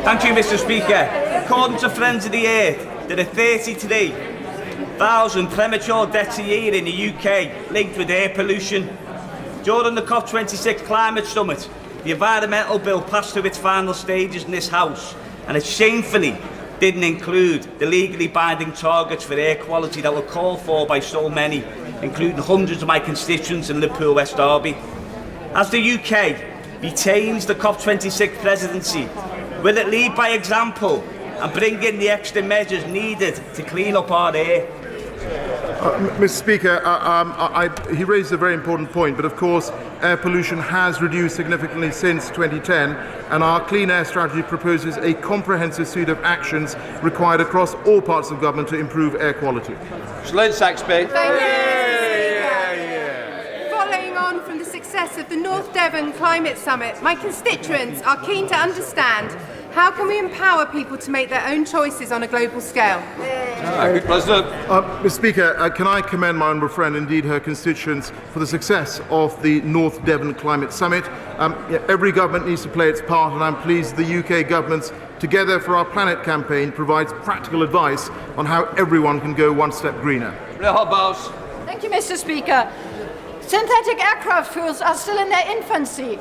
Thank you, Mr. Speaker. According to Friends of the Earth, there are 33,000 premature deaths a year in the UK linked with air pollution. During the COP26 climate summit, the environmental bill passed through its final stages in this House, and it shamefully didn't include the legally binding targets for air quality that were called for by so many, including hundreds of my constituents in Liverpool West Derby. As the UK retains the COP26 presidency, will it lead by example and bring in the extra measures needed to clean up our air? Mr. Speaker, he raised a very important point, but of course air pollution has reduced significantly since 2010, and our Clean Air Strategy proposes a comprehensive suite of actions required across all parts of government to improve air quality. Lynn Saxby. Thank you, Mr. Speaker. Following on from the success of the North Devon Climate Summit, my constituents are keen to understand how can we empower people to make their own choices on a global scale? Mr. Speaker, can I commend my honourable friend, indeed her constituents, for the success of the North Devon Climate Summit. Every government needs to play its part, and I'm pleased the UK government's Together for Our Planet campaign provides practical advice on how everyone can go one step greener. Thank you, Mr. Speaker. Synthetic aircraft fuels are still in their infancy.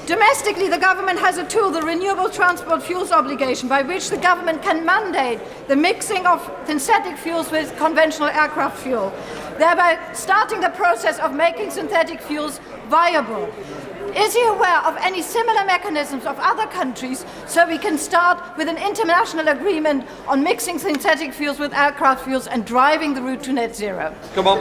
Domestically, the government has a tool, the Renewable Transport Fuels Obligation, by which the government can mandate the mixing of synthetic fuels with conventional aircraft fuel, thereby starting the process of making synthetic fuels viable. Is he aware of any similar mechanisms of other countries so we can start with an international agreement on mixing synthetic fuels with aircraft fuels and driving the route to net zero? Come on.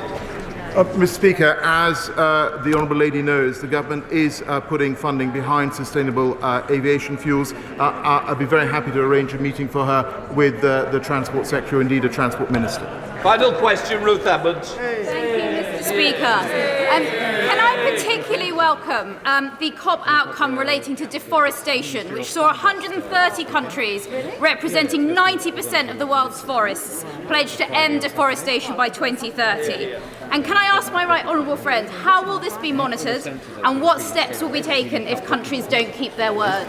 Mr. Speaker, as the Honourable Lady knows, the government is putting funding behind sustainable aviation fuels. I'd be very happy to arrange a meeting for her with the Transport Secretary, or indeed a Transport Minister. Final question, Ruth Edmonds. Thank you, Mr. Speaker. Can I particularly welcome the COP outcome relating to deforestation, which saw 130 countries representing 90% of the world's forests pledge to end deforestation by 2030. And can I ask my right honourable friend, how will this be monitored and what steps will be taken if countries don't keep their word?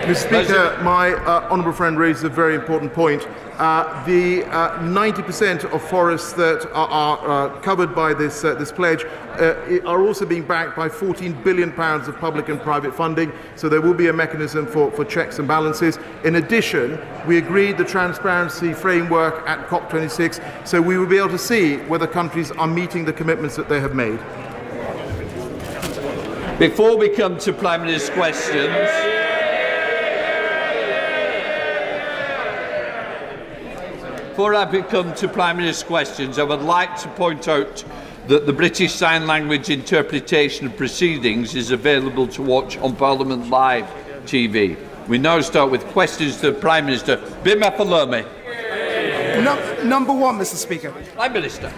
Mr. Speaker, my honourable friend raised a very important point. The 90% of forests that are covered by this pledge are also being backed by £14 billion of public and private funding, so there will be a mechanism for checks and balances. In addition, we agreed the transparency framework at COP26, so we will be able to see whether countries are meeting the commitments that they have made. Before we come to Prime Minister's questions, I would like to point out that the British Sign Language interpretation of proceedings is available to watch on Parliament Live TV. We now start with questions to the Prime Minister. Number one, Mr. Speaker. Prime Minister.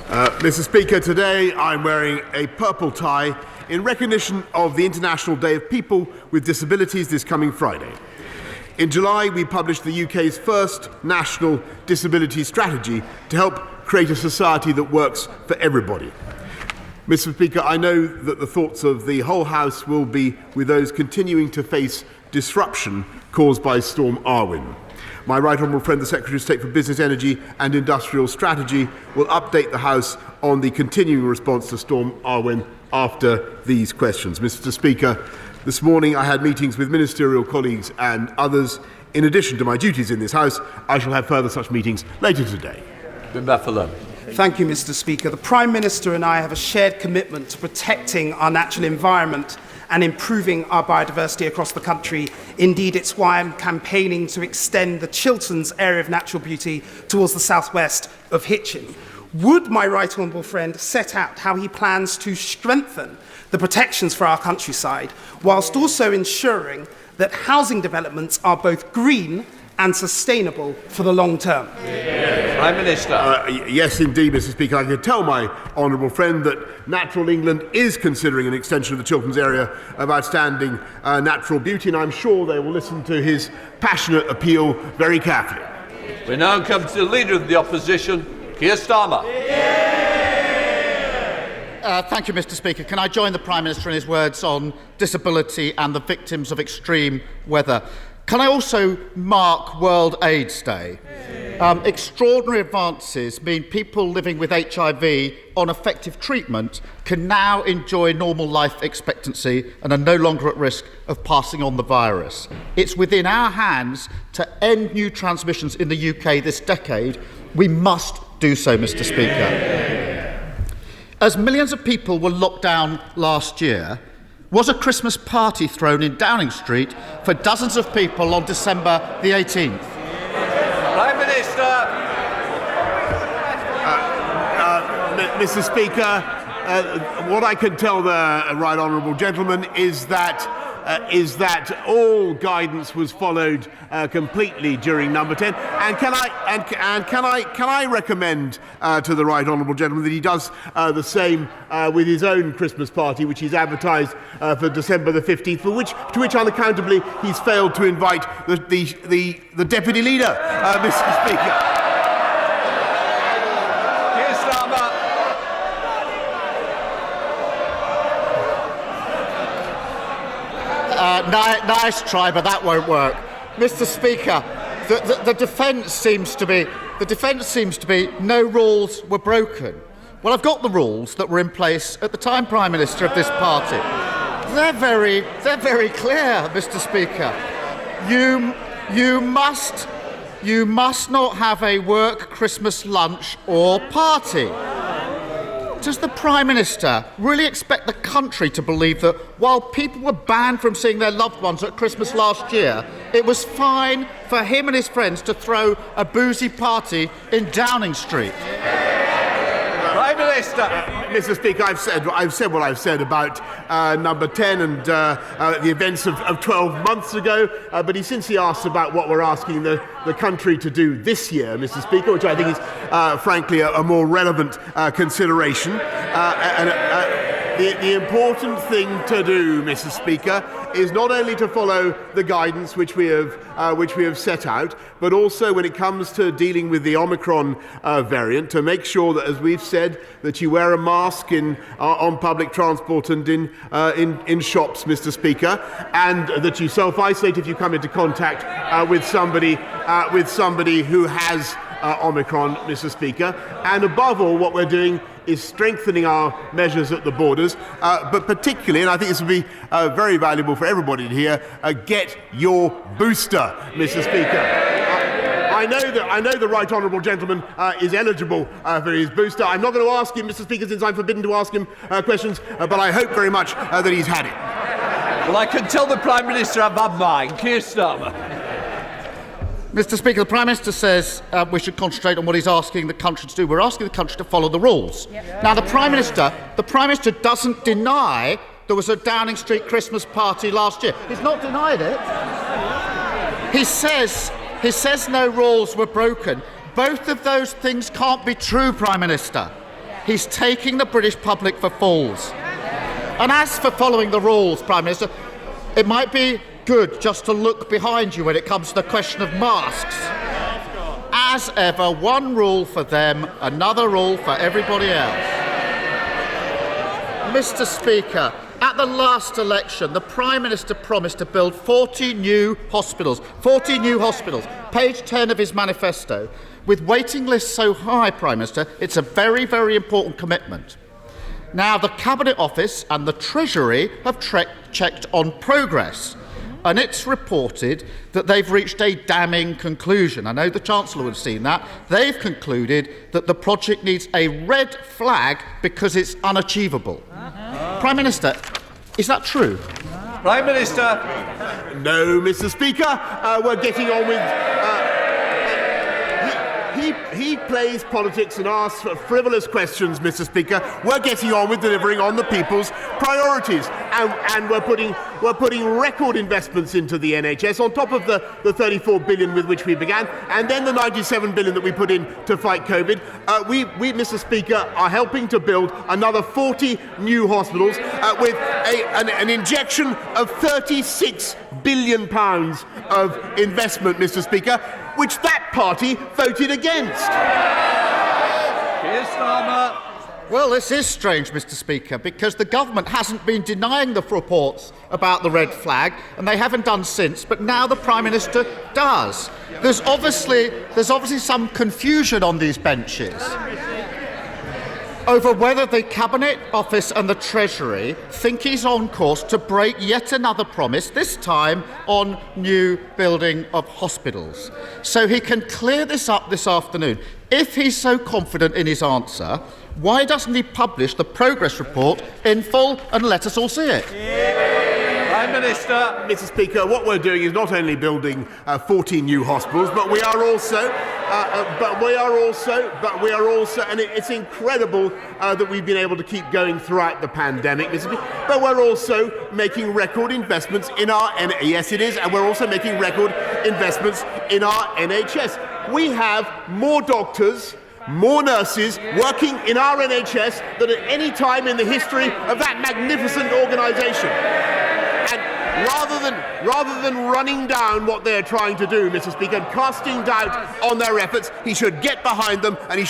Mr. Speaker, today I'm wearing a purple tie in recognition of the International Day of People with Disabilities this coming Friday. In July, we published the UK's first national disability strategy to help create a society that works for everybody. Mr. Speaker, I know that the thoughts of the whole House will be with those continuing to face disruption caused by Storm Arwen. My right honourable friend, the Secretary of State for Business, Energy and Industrial Strategy, will update the House on the continuing response to Storm Arwen after these questions. Mr. Speaker, this morning I had meetings with ministerial colleagues and others. In addition to my duties in this House, I shall have further such meetings later today. Thank you, Mr. Speaker. The Prime Minister and I have a shared commitment to protecting our natural environment and improving our biodiversity across the country. Indeed, it's why I'm campaigning to extend the Chilterns area of natural beauty towards the southwest of Hitchin. Would my right honourable friend set out how he plans to strengthen the protections for our countryside, whilst also ensuring that housing developments are both green and sustainable for the long term? Prime Minister. Yes, indeed, Mr. Speaker. I can tell my honourable friend that Natural England is considering an extension of the Chilterns area of outstanding natural beauty, and I'm sure they will listen to his passionate appeal very carefully. We now come to the Leader of the Opposition, Keir Starmer. Thank you, Mr. Speaker. Can I join the Prime Minister in his words on disability and the victims of extreme weather? Can I also mark World AIDS Day? Extraordinary advances mean people living with HIV on effective treatment can now enjoy normal life expectancy and are no longer at risk of passing on the virus. It's within our hands to end new transmissions in the UK this decade. We must do so, Mr. Speaker. As millions of people were locked down last year, was a Christmas party thrown in Downing Street for dozens of people on December the 18th? Prime Minister. Mr. Speaker, what I can tell the right honourable gentleman is that all guidance was followed completely during number 10. And can I recommend to the right honourable gentleman that he does the same with his own Christmas party, which he's advertised for December the 15th, to which unaccountably he's failed to invite the deputy leader, Mr. Speaker. Keir Starmer. Nice try, but that won't work. Mr. Speaker, the defence seems to be no rules were broken. Well, I've got the rules that were in place at the time Prime Minister of this party. They're very clear, Mr. Speaker. You must not have a work Christmas lunch or party. Does the Prime Minister really expect the country to believe that while people were banned from seeing their loved ones at Christmas last year, it was fine for him and his friends to throw a boozy party in Downing Street? Prime Minister. Mr. Speaker, I've said what I've said about number 10 and the events of 12 months ago, but since he asked about what we're asking the country to do this year, Mr. Speaker, which I think is frankly a more relevant consideration. The important thing to do, Mr. Speaker, is not only to follow the guidance which we have set out, but also when it comes to dealing with the Omicron variant, to make sure that, as we've said, that you wear a mask on public transport and in shops, Mr. Speaker, and that you self-isolate if you come into contact with somebody who has Omicron, Mr. Speaker. And above all, what we're doing is strengthening our measures at the borders, but particularly, and I think this will be very valuable for everybody to hear, get your booster, Mr. Speaker. I know the right honourable gentleman is eligible for his booster. I'm not going to ask him, Mr. Speaker, since I'm forbidden to ask him questions, but I hope very much that he's had it. Well, I can tell the Prime Minister I've had mine. Keir Starmer. Mr. Speaker, the Prime Minister says we should concentrate on what he's asking the country to do. We're asking the country to follow the rules. Yep. Now, the Prime Minister doesn't deny there was a Downing Street Christmas party last year. He's not denied it. He says no rules were broken. Both of those things can't be true, Prime Minister. He's taking the British public for fools. And as for following the rules, Prime Minister, it might be good just to look behind you when it comes to the question of masks. As ever, one rule for them, another rule for everybody else. Mr. Speaker, at the last election, the Prime Minister promised to build 40 new hospitals, page 10 of his manifesto. With waiting lists so high, Prime Minister, it's a very, very important commitment. Now, the Cabinet Office and the Treasury have checked on progress, and it's reported that they've reached a damning conclusion. I know the Chancellor would have seen that. They've concluded that the project needs a red flag because it's unachievable. Prime Minister, is that true? Prime Minister. No, Mr. Speaker. We're getting on with... He plays politics and asks for frivolous questions, Mr. Speaker. We're getting on with delivering on the people's priorities, and we're putting record investments into the NHS on top of the 34 billion with which we began, and then the 97 billion that we put in to fight COVID. We, Mr. Speaker, are helping to build another 40 new hospitals with an injection of 36 billion pounds of investment, Mr. Speaker, which that party voted against. Keir Starmer. Well, this is strange, Mr. Speaker, because the government hasn't been denying the reports about the red flag, and they haven't done since, but now the Prime Minister does. There's obviously some confusion on these benches over whether the Cabinet Office and the Treasury think he's on course to break yet another promise, this time on new building of hospitals. So he can clear this up this afternoon. If he's so confident in his answer, why doesn't he publish the progress report in full and let us all see it? Prime Minister. Mr. Speaker, what we're doing is not only building 14 new hospitals, but we are also, and it's incredible that we've been able to keep going throughout the pandemic, Mr. Speaker, but we're also making record investments in our, yes it is, and we're also making record investments in our NHS. We have more doctors, more nurses working in our NHS than at any time in the history of that magnificent organisation. And rather than running down what they're trying to do, Mr. Speaker, and casting doubt on their efforts, he should get behind them, and he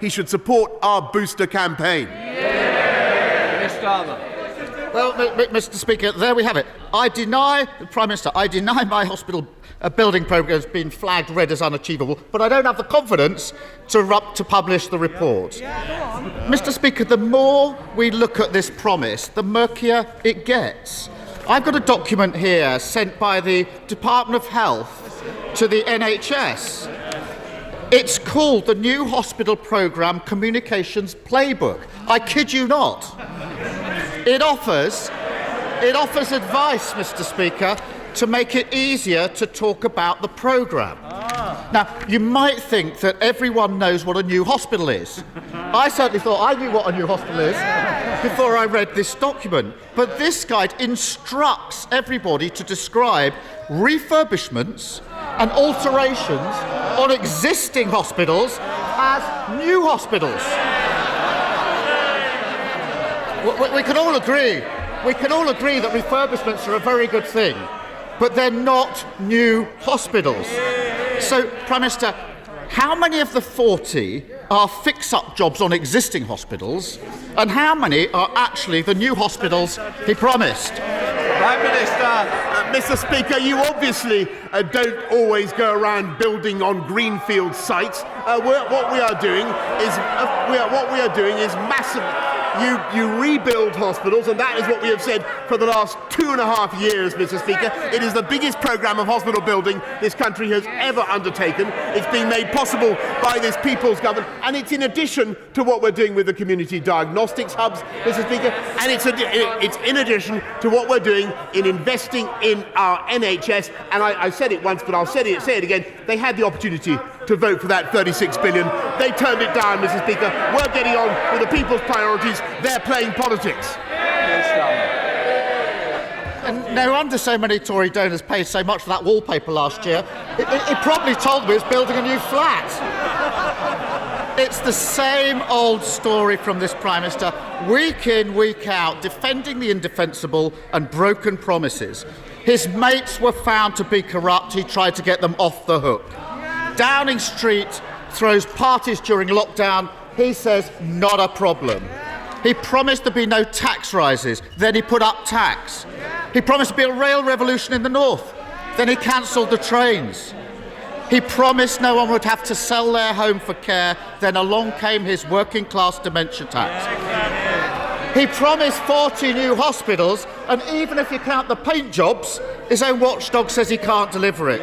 should support our booster campaign. Mr. Starmer. Well, Mr. Speaker, there we have it. I deny my hospital building programme has been flagged red as unachievable, but I don't have the confidence to publish the report. Mr. Speaker, the more we look at this promise, the murkier it gets. I've got a document here sent by the Department of Health to the NHS. It's called the New Hospital Programme Communications Playbook. I kid you not. It offers advice, Mr. Speaker, to make it easier to talk about the programme. Now, you might think that everyone knows what a new hospital is. I certainly thought I knew what a new hospital is before I read this document. But this guide instructs everybody to describe refurbishments and alterations on existing hospitals as new hospitals. We can all agree that refurbishments are a very good thing, but they're not new hospitals. So, Prime Minister, how many of the 40 are fix-up jobs on existing hospitals, and how many are actually the new hospitals he promised? Prime Minister. Mr. Speaker, you obviously don't always go around building on greenfield sites. What we are doing is massive. You rebuild hospitals, and that is what we have said for the last 2.5 years, Mr. Speaker. It is the biggest programme of hospital building this country has ever undertaken. It's being made possible by this people's government, and it's in addition to what we're doing with the community diagnostics hubs, Mr. Speaker, and it's in addition to what we're doing in investing in our NHS. And I said it once, but I'll say it again. They had the opportunity to vote for that 36 billion. They turned it down, Mr. Speaker. We're getting on with the people's priorities. They're playing politics. And no wonder so many Tory donors paid so much for that wallpaper last year. It probably told me it's building a new flat. It's the same old story from this Prime Minister, week in, week out, defending the indefensible and broken promises. His mates were found to be corrupt. He tried to get them off the hook. Downing Street throws parties during lockdown. He says, not a problem. He promised there'd be no tax rises. Then he put up tax. He promised there'd be a rail revolution in the north. Then he cancelled the trains. He promised no one would have to sell their home for care. Then along came his working class dementia tax. He promised 40 new hospitals, and even if you count the paint jobs, his own watchdog says he can't deliver it.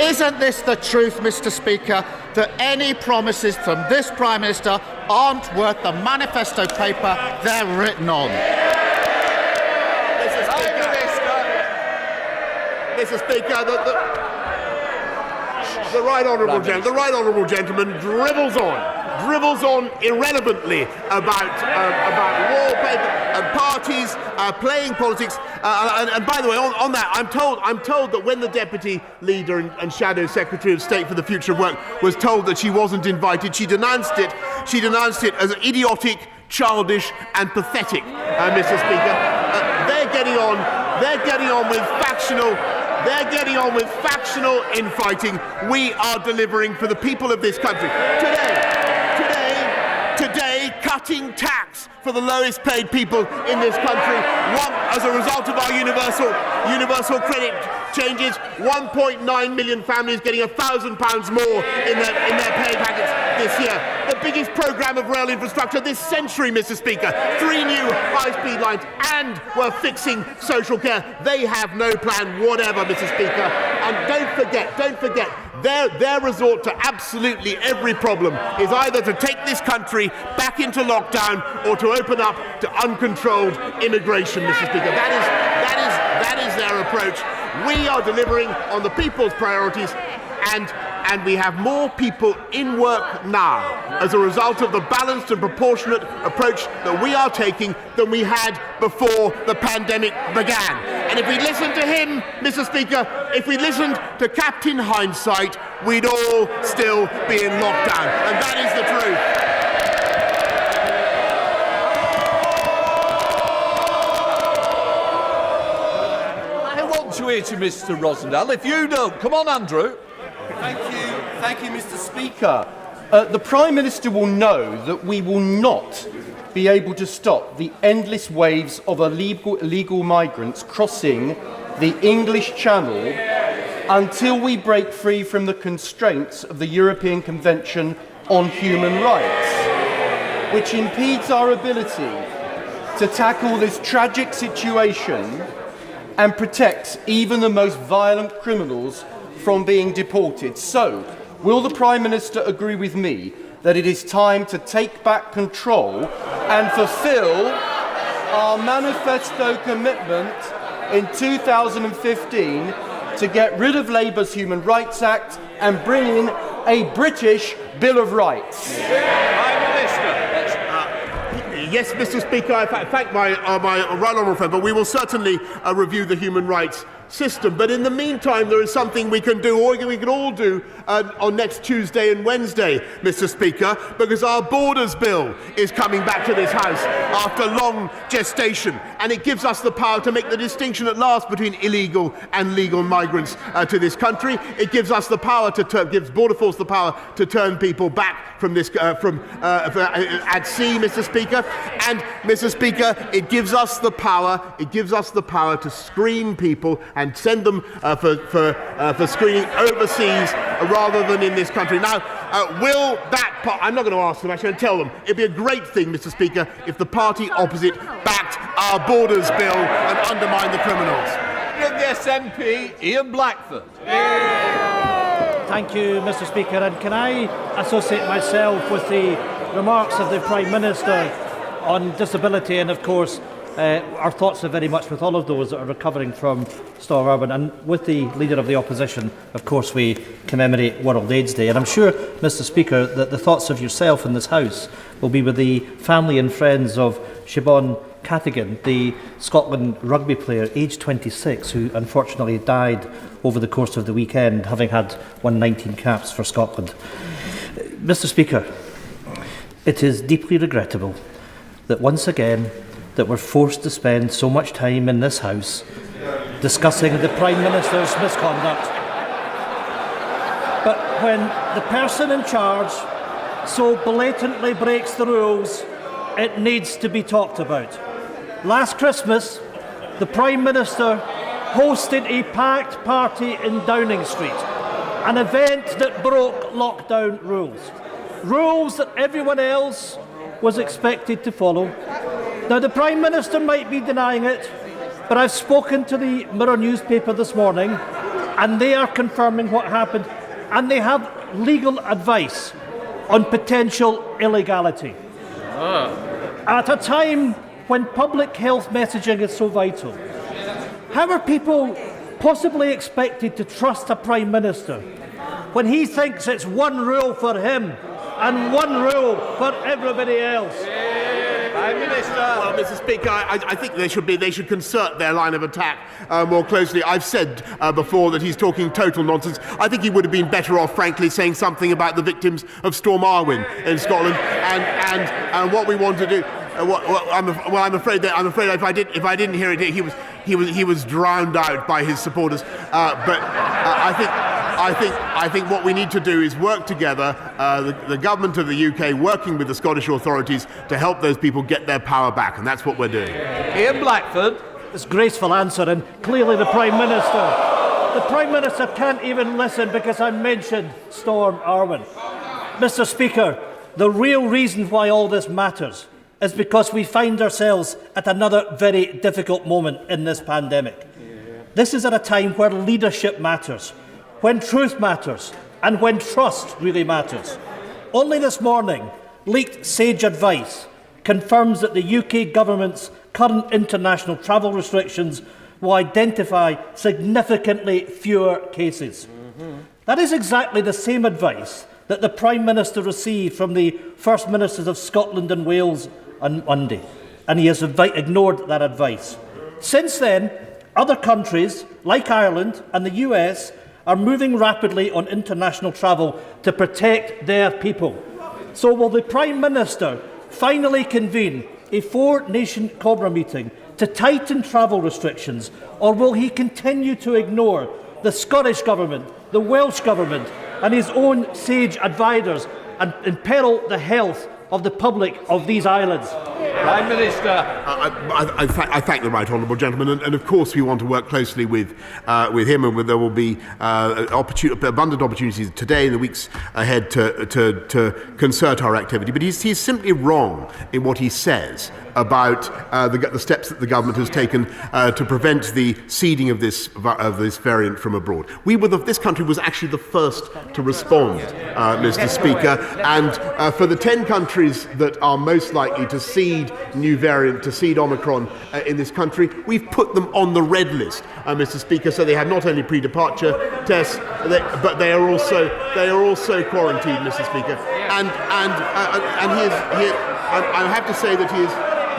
Isn't this the truth, Mr. Speaker, that any promises from this Prime Minister aren't worth the manifesto paper they're written on? Mr. Speaker, the right honourable gentleman dribbles on irrelevantly about wallpaper and parties playing politics. And by the way, on that, I'm told that when the Deputy Leader and Shadow Secretary of State for the Future of Work was told that she wasn't invited, she denounced it as idiotic, childish, and pathetic. Mr. Speaker, they're getting on with factional infighting. We are delivering for the people of this country. cutting tax for the lowest paid people in this country. As a result of our universal credit changes, 1.9 million families getting £1,000 more in their pay packets this year. The biggest programme of rail infrastructure this century, Mr. Speaker. 3 new high-speed lines, and we're fixing social care. They have no plan whatever, Mr. Speaker. And don't forget, their resort to absolutely every problem is either to take this country back into lockdown or to open up to uncontrolled immigration, Mr. Speaker. That is their approach. We are delivering on the people's priorities, and we have more people in work now as a result of the balanced and proportionate approach that we are taking than we had before the pandemic began. And if we listened to him, Mr. Speaker, if we listened to Captain Hindsight, we'd all still be in lockdown. And that is the truth. I want to hear to Mr. Rosendale. If you don't, come on, Andrew. Thank you, Mr. Speaker. The Prime Minister will know that we will not be able to stop the endless waves of illegal migrants crossing the English Channel until we break free from the constraints of the European Convention on Human Rights, which impedes our ability to tackle this tragic situation and protects even the most violent criminals from being deported. So, will the Prime Minister agree with me that it is time to take back control and fulfil our manifesto commitment in 2015 to get rid of Labour's Human Rights Act and bring in a British Bill of Rights? Yes, Mr. Speaker, I thank my right honourable friend, but we will certainly review the human rights system. But in the meantime, there is something we can do, or we can all do, on next Tuesday and Wednesday, Mr. Speaker, because our Borders Bill is coming back to this House after long gestation, and it gives us the power to make the distinction at last between illegal and legal migrants to this country. It gives us the power gives Border Force the power to turn people back from this at sea, Mr. Speaker. And, Mr. Speaker, it gives us the power to screen people and send them for screening overseas rather than in this country. Now, will that I'm not going to ask them, I'm going to tell them. It'd be a great thing, Mr. Speaker, if the party opposite backed our Borders Bill and undermined the criminals. Young SNP, Ian Blackford. Thank you, Mr. Speaker. And can I associate myself with the remarks of the Prime Minister on disability, and of course our thoughts are very much with all of those that are recovering from Storm Urban, and with the Leader of the Opposition. Of course, we commemorate World AIDS Day, and I'm sure, Mr. Speaker, that the thoughts of yourself in this House will be with the family and friends of Siobhan Cathegan, the Scotland rugby player, aged 26, who unfortunately died over the course of the weekend, having won 19 caps for Scotland. Mr. Speaker, it is deeply regrettable that once again that we're forced to spend so much time in this House discussing the Prime Minister's misconduct. But when the person in charge so blatantly breaks the rules, it needs to be talked about. Last Christmas, the Prime Minister hosted a packed party in Downing Street, an event that broke lockdown rules that everyone else was expected to follow. Now, the Prime Minister might be denying it, but I've spoken to the Mirror newspaper this morning, and they are confirming what happened, and they have legal advice on potential illegality. At a time when public health messaging is so vital, how are people possibly expected to trust a Prime Minister when he thinks it's one rule for him and one rule for everybody else? Prime Minister. Well, Mr. Speaker, I think they should concert their line of attack more closely. I've said before that he's talking total nonsense. I think he would have been better off, frankly, saying something about the victims of Storm Arwen in Scotland and what we want to do. I'm afraid if I didn't hear it, he was drowned out by his supporters. But I think I think what we need to do is work together, the government of the UK working with the Scottish authorities to help those people get their power back, and that's what we're doing. Ian Blackford. It's a graceful answer, and clearly the Prime Minister can't even listen because I mentioned Storm Arwen. Mr. Speaker, the real reason why all this matters is because we find ourselves at another very difficult moment in this pandemic. This is at a time where leadership matters, when truth matters, and when trust really matters. Only this morning, leaked sage advice confirms that the UK government's current international travel restrictions will identify significantly fewer cases. That is exactly the same advice that the Prime Minister received from the First Ministers of Scotland and Wales on Monday, and he has ignored that advice. Since then, other countries, like Ireland and the US, are moving rapidly on international travel to protect their people. So will the Prime Minister finally convene a four-nation Cobra meeting to tighten travel restrictions, or will he continue to ignore the Scottish Government, the Welsh Government and his own sage advisors and imperil the health of the public of these islands? Prime Minister. I thank the right honourable gentleman, and of course we want to work closely with him, and there will be abundant opportunities today and the weeks ahead to concert our activity. But he's simply wrong in what he says about the steps that the government has taken to prevent the seeding of this variant from abroad. This country was actually the first to respond, Mr. Speaker, and for the 10 countries that are most likely to seed new variant, to seed Omicron in this country, we've put them on the red list, Mr. Speaker, so they have not only pre-departure tests, but they are also quarantined, Mr. Speaker, and I have to say that he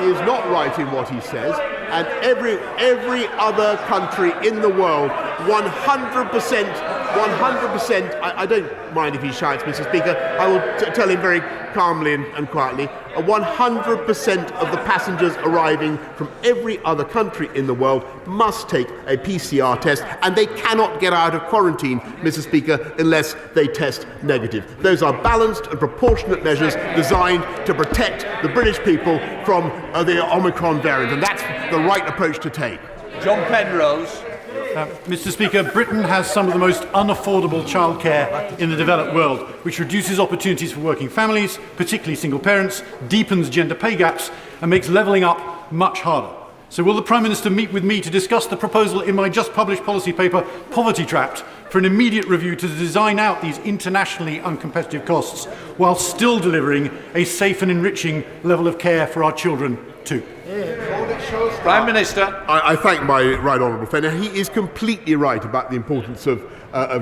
is not right in what he says, and every other country in the world, 100%, I don't mind if he shouts, Mr. Speaker, I will tell him very calmly and quietly, 100% of the passengers arriving from every other country in the world must take a PCR test, and they cannot get out of quarantine, Mr. Speaker, unless they test negative. Those are balanced and proportionate measures designed to protect the British people from the Omicron variant, and that's the right approach to take. John Penrose. Mr. Speaker, Britain has some of the most unaffordable childcare in the developed world, which reduces opportunities for working families, particularly single parents, deepens gender pay gaps, and makes levelling up much harder. So will the Prime Minister meet with me to discuss the proposal in my just published policy paper, Poverty Trapped, for an immediate review to design out these internationally uncompetitive costs, while still delivering a safe and enriching level of care for our children too? Prime Minister. I thank my right honourable friend. He is completely right about the importance of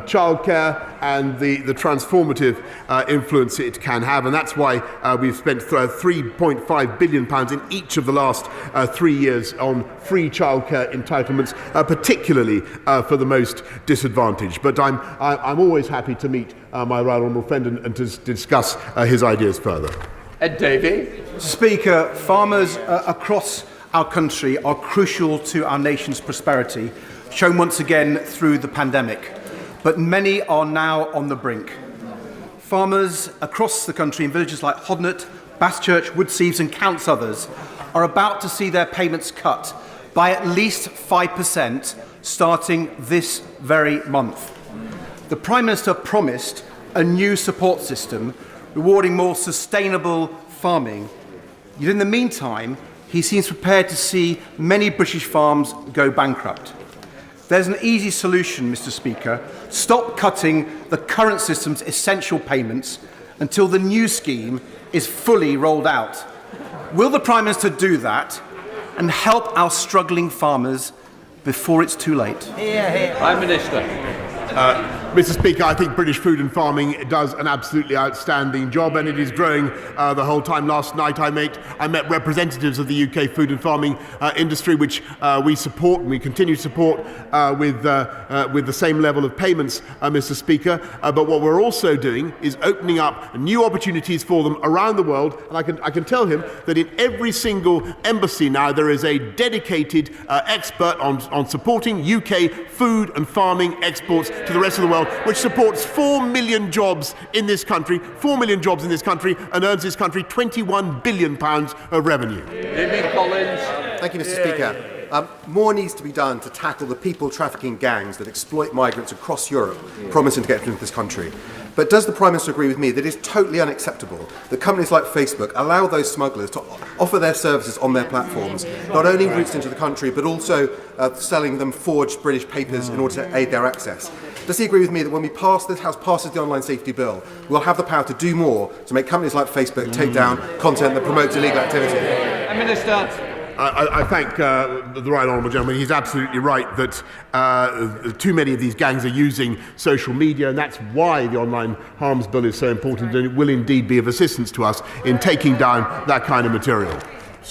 childcare and the transformative influence it can have, and that's why we've spent £3.5 billion in each of the last 3 years on free childcare entitlements, particularly for the most disadvantaged. But I'm always happy to meet my right honourable friend and to discuss his ideas further. Ed Davey. Speaker, farmers across our country are crucial to our nation's prosperity, shown once again through the pandemic. But many are now on the brink. Farmers across the country in villages like Hodnett, Baschurch, Woodseaves and countless others are about to see their payments cut by at least 5% starting this very month. The Prime Minister promised a new support system rewarding more sustainable farming. Yet in the meantime, he seems prepared to see many British farms go bankrupt. There's an easy solution, Mr. Speaker. Stop cutting the current system's essential payments until the new scheme is fully rolled out. Will the Prime Minister do that and help our struggling farmers before it's too late? Prime Minister. Mr. Speaker, I think British food and farming does an absolutely outstanding job, and it is growing the whole time. Last night I met representatives of the UK food and farming industry, which we support and we continue to support with the same level of payments, Mr. Speaker. But what we're also doing is opening up new opportunities for them around the world, and I can tell him that in every single embassy now there is a dedicated expert on supporting UK food and farming exports to the rest of the world. world, which supports 4 million jobs in this country, 4 million jobs in this country, and earns this country £21 billion of revenue. David Collins. Thank you, Mr. Speaker. More needs to be done to tackle the people trafficking gangs that exploit migrants across Europe, promising to get into this country. But does the Prime Minister agree with me that it is totally unacceptable that companies like Facebook allow those smugglers to offer their services on their platforms, not only routes into the country, but also selling them forged British papers in order to aid their access? Does he agree with me that when this House passes the online safety bill, we'll have the power to do more to make companies like Facebook take down content that promotes illegal activity? Minister. I thank the right honourable gentleman. He's absolutely right that too many of these gangs are using social media, and that's why the Online Harms Bill is so important, and it will indeed be of assistance to us in taking down that kind of material.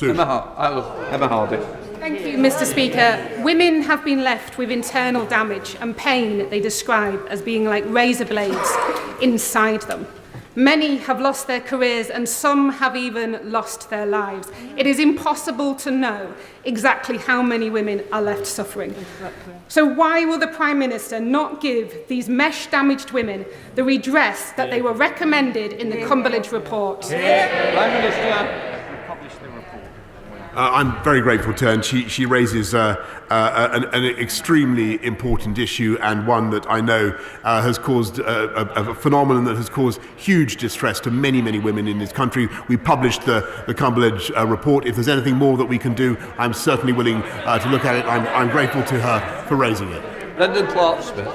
Emma Hardy. Thank you, Mr. Speaker. Women have been left with internal damage and pain that they describe as being like razor blades inside them. Many have lost their careers and some have even lost their lives. It is impossible to know exactly how many women are left suffering. So why will the Prime Minister not give these mesh-damaged women the redress that they were recommended in the Cumberledge report? Prime Minister. I'm very grateful to her, and she raises an extremely important issue, and one that I know has caused a phenomenon that has caused huge distress to many, many women in this country. We published the Cumberledge report. If there's anything more that we can do, I'm certainly willing to look at it. I'm grateful to her for raising it. Brendan Clark-Smith.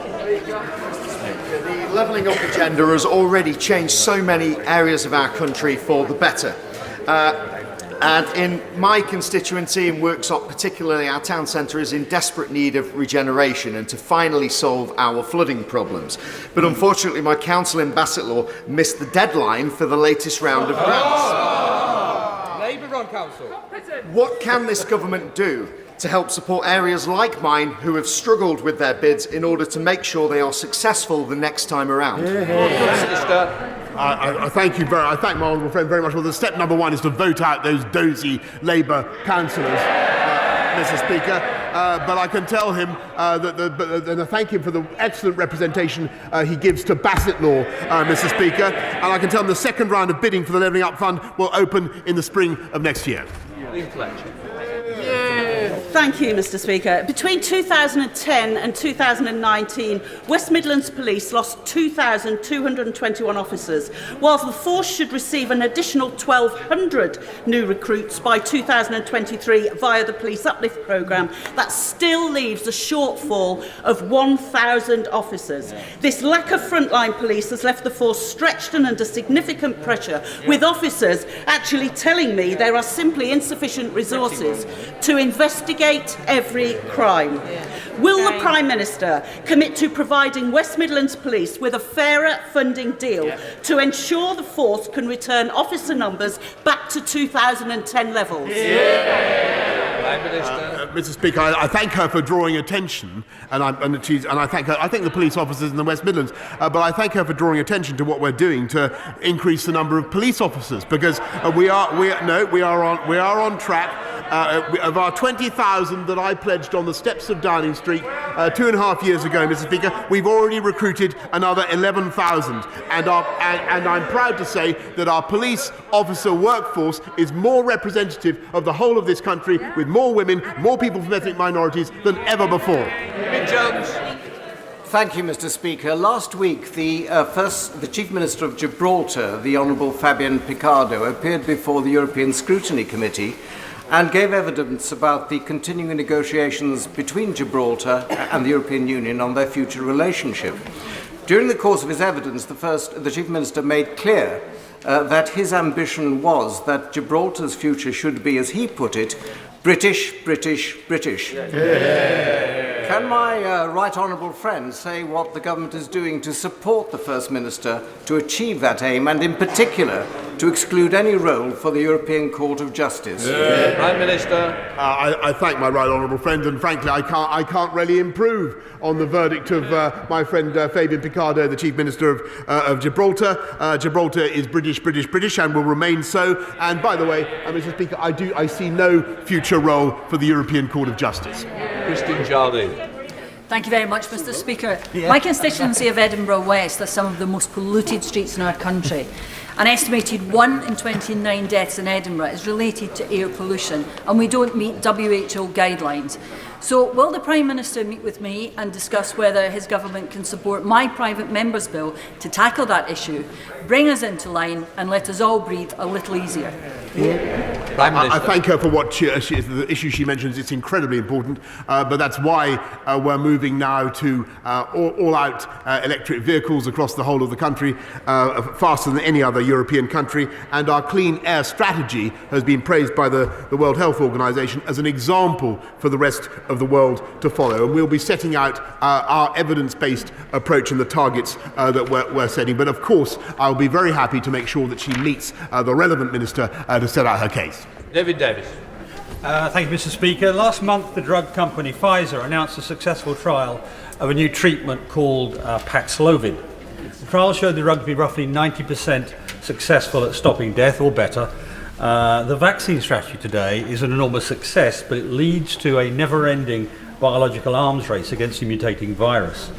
The levelling up agenda has already changed so many areas of our country for the better. And in my constituency, in Worksop particularly, our town centre is in desperate need of regeneration and to finally solve our flooding problems. But unfortunately, my council in Bassetlaw missed the deadline for the latest round of grants. Labour on council. What can this government do to help support areas like mine who have struggled with their bids in order to make sure they are successful the next time around? I thank you I thank my honourable friend very much. Well, the step number one is to vote out those dozy Labour councillors, Mr. Speaker. But I can tell him and I thank him for the excellent representation he gives to Bassetlaw, Mr. Speaker. And I can tell him the second round of bidding for the Levelling Up Fund will open in the spring of next year. Thank you, Mr. Speaker. Between 2010 and 2019, West Midlands Police lost 2,221 officers, whilst the force should receive an additional 1,200 new recruits by 2023 via the Police Uplift Programme. That still leaves a shortfall of 1,000 officers. This lack of frontline police has left the force stretched and under significant pressure, with officers actually telling me there are simply insufficient resources to investigate every crime. Will the Prime Minister commit to providing West Midlands Police with a fairer funding deal to ensure the force can return officer numbers back to 2010 levels? Mr. Speaker, I thank her for drawing attention, and I thank her. I thank the police officers in the West Midlands, but I thank her for drawing attention to what we're doing to increase the number of police officers, because we are on track. Of our 20,000 that I pledged on the steps of Downing Street 2.5 years ago, Mr. Speaker, we've already recruited another 11,000, and I'm proud to say that our police officer workforce is more representative of the whole of this country, with more women, more people from ethnic minorities than ever before. Thank you, Mr. Speaker. Last week, the Chief Minister of Gibraltar, the Honourable Fabian Picardo, appeared before the European Scrutiny Committee and gave evidence about the continuing negotiations between Gibraltar and the European Union on their future relationship. During the course of his evidence, the Chief Minister made clear that his ambition was that Gibraltar's future should be, as he put it, British, British, British. Can my right honourable friend say what the government is doing to support the First Minister to achieve that aim, and in particular to exclude any role for the European Court of Justice? Prime Minister. I thank my right honourable friend, and frankly I can't really improve on the verdict of my friend Fabian Picardo, the Chief Minister of Gibraltar. Gibraltar is British, British, British, and will remain so. And by the way, Mr. Speaker, I see no future role for the European Court of Justice. Christine Jardine. Thank you very much, Mr. Speaker. My constituency of Edinburgh West has some of the most polluted streets in our country. An estimated 1 in 29 deaths in Edinburgh is related to air pollution, and we don't meet WHO guidelines. So will the Prime Minister meet with me and discuss whether his government can support my private member's bill to tackle that issue, bring us into line and let us all breathe a little easier? Prime Minister. I thank her for what the issue she mentions. It's incredibly important, but that's why we're moving now to all-out electric vehicles across the whole of the country, faster than any other European country, and our clean air strategy has been praised by the World Health Organization as an example for the rest of the world to follow. And we'll be setting out our evidence-based approach and the targets that we're setting. But of course, I'll be very happy to make sure that she meets the relevant minister to set out her case. David Davis. Thank you, Mr. Speaker. Last month, the drug company Pfizer announced a successful trial of a new treatment called Paxlovid. The trial showed the drug to be roughly 90% successful at stopping death or better. The vaccine strategy today is an enormous success, but it leads to a never-ending biological arms race against the mutating virus.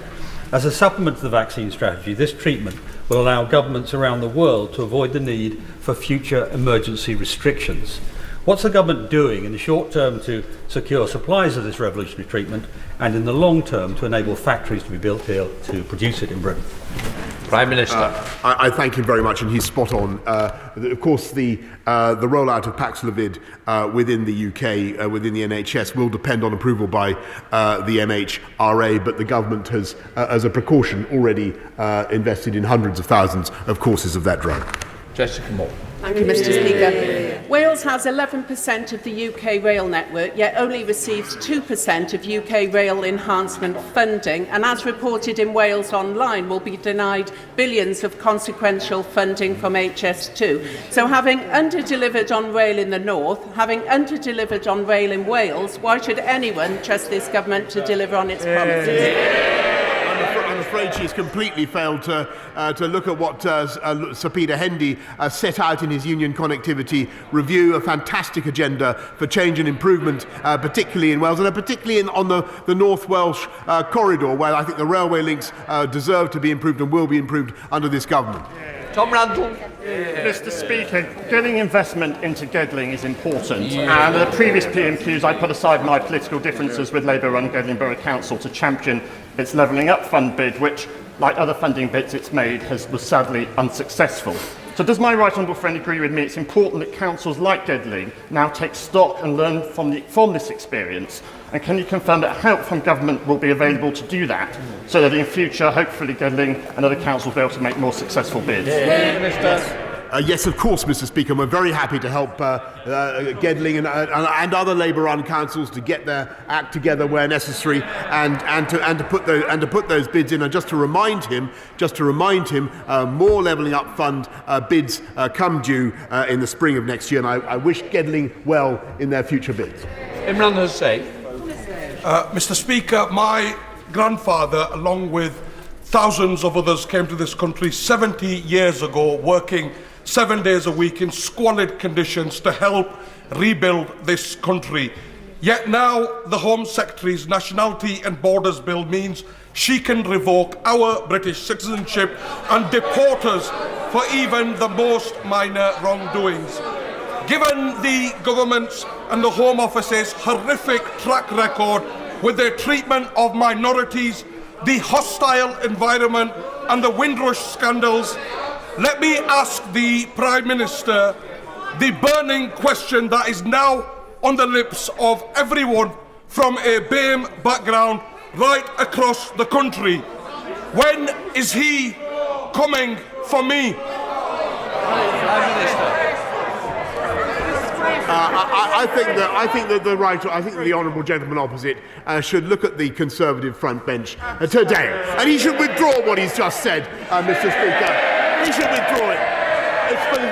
As a supplement to the vaccine strategy, this treatment will allow governments around the world to avoid the need for future emergency restrictions. What's the government doing in the short term to secure supplies of this revolutionary treatment, and in the long term to enable factories to be built here to produce it in Britain? Prime Minister. I thank him very much, and he's spot on. Of course, the rollout of Paxlovid within the UK, within the NHS, will depend on approval by the MHRA, but the government has, as a precaution, already invested in hundreds of thousands of courses of that drug. Jessica Moore. Thank you, Mr. Speaker. Wales has 11% of the UK rail network, yet only receives 2% of UK rail enhancement funding, and as reported in Wales Online, will be denied billions of consequential funding from HS2. So having under-delivered on rail in the north, having under-delivered on rail in Wales, why should anyone trust this government to deliver on its promises? I'm afraid she's completely failed to look at what Sir Peter Hendy set out in his union connectivity review, a fantastic agenda for change and improvement, particularly in Wales, and particularly on the North Welsh corridor, where I think the railway links deserve to be improved and will be improved under this government. Tom Randall. Mr. Speaker, getting investment into Gedling is important, and at the previous PMQs I put aside my political differences with Labour-run Gedling Borough Council to champion its Levelling Up Fund bid, which, like other funding bids it's made, was sadly unsuccessful. So does my right honourable friend agree with me it's important that councils like Gedling now take stock and learn from this experience? And can you confirm that help from government will be available to do that, so that in future, hopefully, Gedling and other councils will be able to make more successful bids? Yes, of course, Mr. Speaker. We're very happy to help Gedling and other Labour-run councils to get their act together where necessary, and to put those bids in. And just to remind him, more Levelling Up Fund bids come due in the spring of next year, and I wish Gedling well in their future bids. Imran Hussain. Mr. Speaker, my grandfather, along with thousands of others, came to this country 70 years ago, working 7 days a week in squalid conditions to help rebuild this country. Yet now the Home Secretary's Nationality and Borders Bill means she can revoke our British citizenship and deport us for even the most minor wrongdoings. Given the government's and the Home Office's horrific track record with their treatment of minorities, the hostile environment and the Windrush scandals, let me ask the Prime Minister the burning question that is now on the lips of everyone from a BAME background right across the country. When is he coming for me? I think that the honourable gentleman opposite should look at the Conservative front bench today, and he should withdraw what he's just said, Mr. Speaker. He should withdraw it.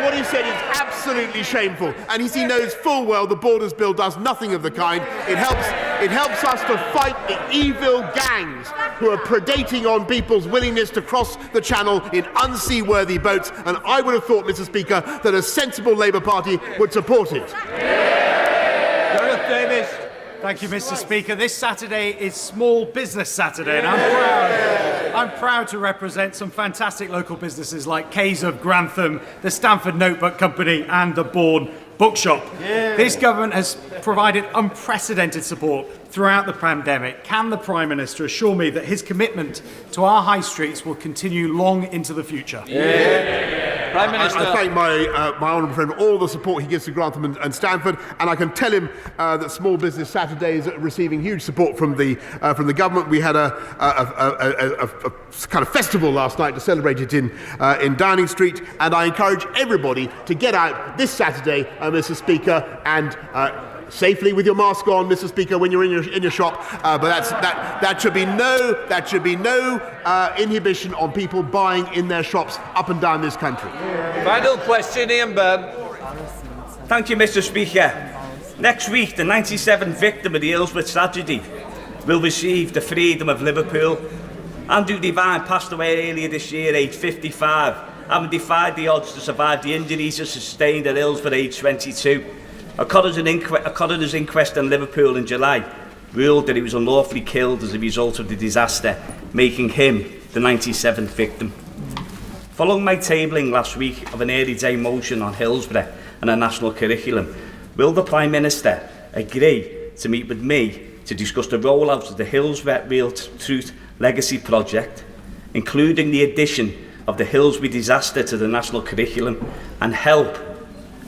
What he said is absolutely shameful, and he knows full well the Borders Bill does nothing of the kind. It helps us to fight the evil gangs who are predating on people's willingness to cross the Channel in unseaworthy boats, and I would have thought, Mr. Speaker, that a sensible Labour Party would support it. Gareth Davis. Thank you, Mr. Speaker. This Saturday is Small Business Saturday, and I'm proud to represent some fantastic local businesses like K's of Grantham, the Stamford Notebook Company, and the Bourne Bookshop. This government has provided unprecedented support throughout the pandemic. Can the Prime Minister assure me that his commitment to our high streets will continue long into the future? Prime Minister. I thank my honourable friend for all the support he gives to Grantham and Stamford, and I can tell him that Small Business Saturday is receiving huge support from the government. We had a kind of festival last night to celebrate it in Downing Street, and I encourage everybody to get out this Saturday, Mr. Speaker, and safely with your mask on, Mr. Speaker, when you're in your shop. But that should be no inhibition on people buying in their shops up and down this country. Final question, Ian Byrne. Thank you, Mr. Speaker. Next week, the 97th victim of the Hillsborough tragedy will receive the freedom of Liverpool. Andrew Devine passed away earlier this year, aged 55, having defied the odds to survive the injuries he sustained at Hillsborough, aged 22. A coroner's inquest in Liverpool in July ruled that he was unlawfully killed as a result of the disaster, making him the 97th victim. Following my tabling last week of an early day motion on Hillsborough and a national curriculum, will the Prime Minister agree to meet with me to discuss the rollout of the Hillsborough Real Truth Legacy Project, including the addition of the Hillsborough disaster to the national curriculum, and help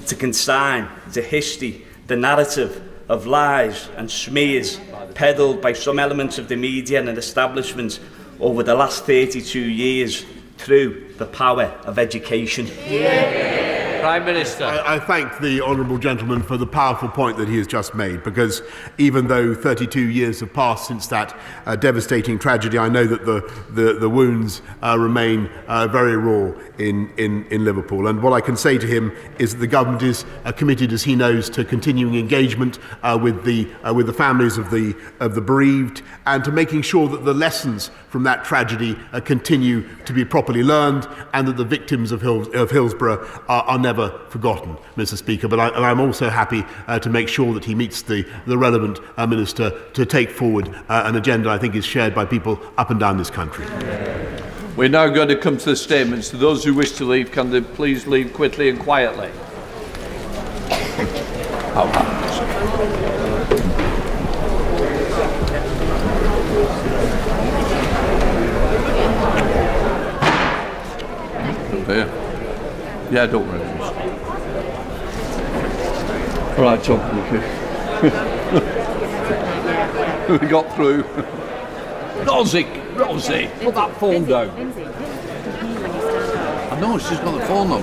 to consign to history the narrative of lies and smears peddled by some elements of the media and establishments over the last 32 years through the power of education? Prime Minister. I thank the honourable gentleman for the powerful point that he has just made, because even though 32 years have passed since that devastating tragedy, I know that the wounds remain very raw in Liverpool. And what I can say to him is that the government is committed, as he knows, to continuing engagement with the families of the bereaved, and to making sure that the lessons from that tragedy continue to be properly learned, and that the victims of Hillsborough are never forgotten, Mr. Speaker. But I'm also happy to make sure that he meets the relevant minister to take forward an agenda I think is shared by people up and down this country. We're now going to come to the statements. To those who wish to leave, can they please leave quickly and quietly? Yeah, don't worry. All right, Tom, we got through. Rosie, put that phone down. I know, she's got the phone on.